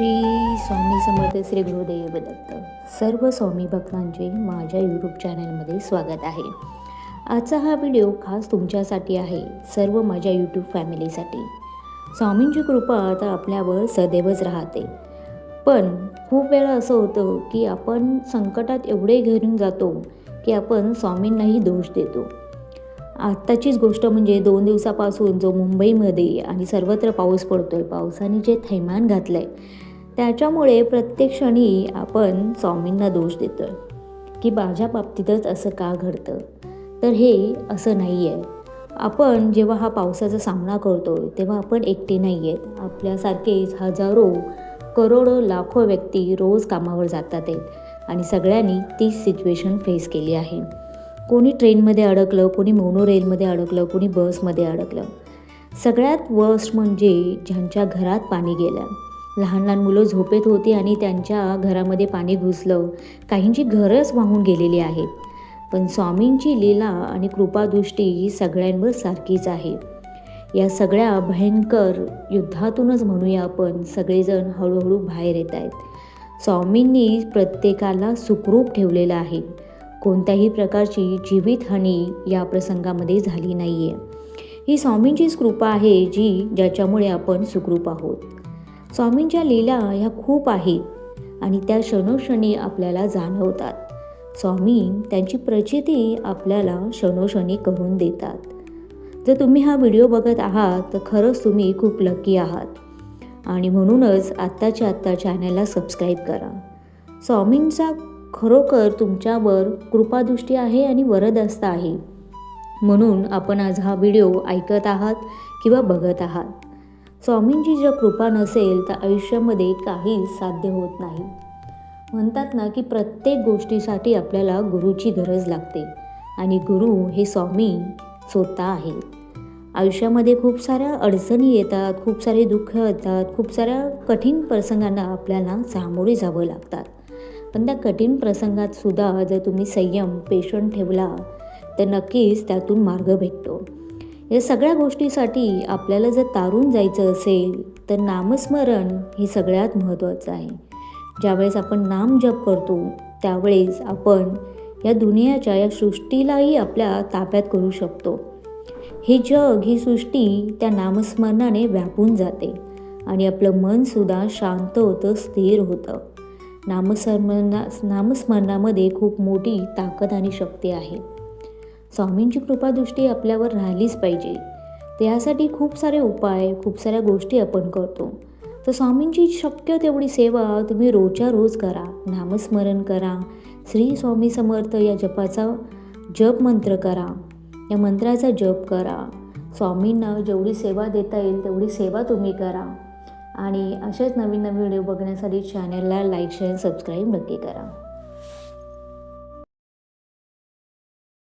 श्री स्वामी समर्थ श्री गुरुदेव दत्त. सर्व स्वामी भक्तांचे माझ्या यूट्यूब चॅनलमध्ये स्वागत आहे. आजचा हा व्हिडिओ खास तुमच्यासाठी आहे, सर्व माझ्या यूट्यूब फॅमिलीसाठी. स्वामींची कृपा आता आपल्यावर सदैवच राहते. पण खूप वेळा असं होतं की आपण संकटात एवढे घेऊन जातो की आपण स्वामींनाही दोष देतो. आत्ताचीच गोष्ट म्हणजे 2 दिवसापासून जो मुंबईमध्ये आणि सर्वत्र पाऊस पडतो आहे, पावसाने जे थैमान घातलं आहे, त्याच्यामुळे प्रत्येक क्षणी आपण स्वामींना दोष देतो आहे की माझ्या बाबतीतच असं का घडतं. तर हे असं नाही आहे. आपण जेव्हा हा पावसाचा सामना करतो तेव्हा आपण एकटे नाही आहेत. आपल्यासारखेच हजारो करोडो लाखो व्यक्ती रोज कामावर जातात आहेत आणि सगळ्यांनी तीच सिच्युएशन फेस केली आहे. कोणी ट्रेनमध्ये अडकलं, कोणी मोनोरेलमध्ये अडकलं, कोणी बसमध्ये अडकलं. सगळ्यात वर्स्ट म्हणजे ज्यांच्या घरात पाणी गेलं. लहान लहान मुलं झोपेत होती आणि त्यांच्या घरामध्ये पाणी घुसलं. काहींची घरच वाहून गेलेली आहेत. पण स्वामींची लीला आणि कृपादृष्टी ही सगळ्यांवर सारखीच आहे. या सगळ्या भयंकर युद्धातूनच म्हणूया आपण सगळेजण हळूहळू बाहेर येत आहेत. स्वामींनी प्रत्येकाला सुखरूप ठेवलेलं आहे. कोणत्याही प्रकारची जीवितहानी या प्रसंगामध्ये झाली नाही आहे. ही स्वामींचीच कृपा आहे ज्याच्यामुळे आपण सुखरूप आहोत. स्वामींच्या लीला ह्या खूप आहेत आणि त्या क्षणोक्षणी आपल्याला जाणवतात. स्वामी त्यांची प्रचिती आपल्याला क्षणोक्षणी करून देतात. जर तुम्ही हा व्हिडिओ बघत आहात तर खरंच तुम्ही खूप लकी आहात आणि म्हणूनच आत्ताच्या आत्ता चॅनलला सबस्क्राईब करा. स्वामींचा खरोखर तुमच्यावर कृपादृष्टी आहे आणि वरदहस्त आहे, म्हणून आपण आज हा व्हिडिओ ऐकत आहात किंवा बघत आहात. स्वामींची जर कृपा नसेल तर आयुष्यामध्ये काहीच साध्य होत नाही. म्हणतात ना की प्रत्येक गोष्टीसाठी आपल्याला गुरुची गरज लागते आणि गुरु हे स्वामी स्वतः आहेत. आयुष्यामध्ये खूप साऱ्या अडचणी येतात, खूप सारे दुःख येतात, खूप साऱ्या कठीण प्रसंगांना आपल्याला सामोरे जावं लागतात. पण त्या कठीण प्रसंगात सुद्धा जर तुम्ही संयम पेशंट ठेवला तर नक्कीच त्यातून मार्ग भेटतो. या सगळ्या गोष्टीसाठी आपल्याला जर तारून जायचं असेल तर नामस्मरण हे सगळ्यात महत्त्वाचं आहे. ज्यावेळेस आपण नाम जप करतो त्यावेळेस आपण या दुनियाच्या या सृष्टीलाही आपल्या ताब्यात करू शकतो. हे जग, ही सृष्टी त्या नामस्मरणाने व्यापून जाते आणि आपलं मनसुद्धा शांत होतं, स्थिर होतं. नामस्मरणामध्ये खूप मोठी ताकद आणि शक्ती आहे. स्वामींची कृपादृष्टी आपल्यावर राहिलीच पाहिजे. त्यासाठी खूप सारे उपाय, खूप साऱ्या गोष्टी आपण करतो. तर स्वामींची शक्य तेवढी सेवा तुम्ही रोजच्या रोज करा. नामस्मरण करा, श्री स्वामी समर्थ या जपाचा जप मंत्र करा, या मंत्राचा जप करा. स्वामींना जेवढी सेवा देता येईल तेवढी सेवा तुम्ही करा आणि असेच नवीन नवीन व्हिडिओ बघण्यासाठी चॅनलला लाईक, शेअर, सबस्क्राईब नक्की करा.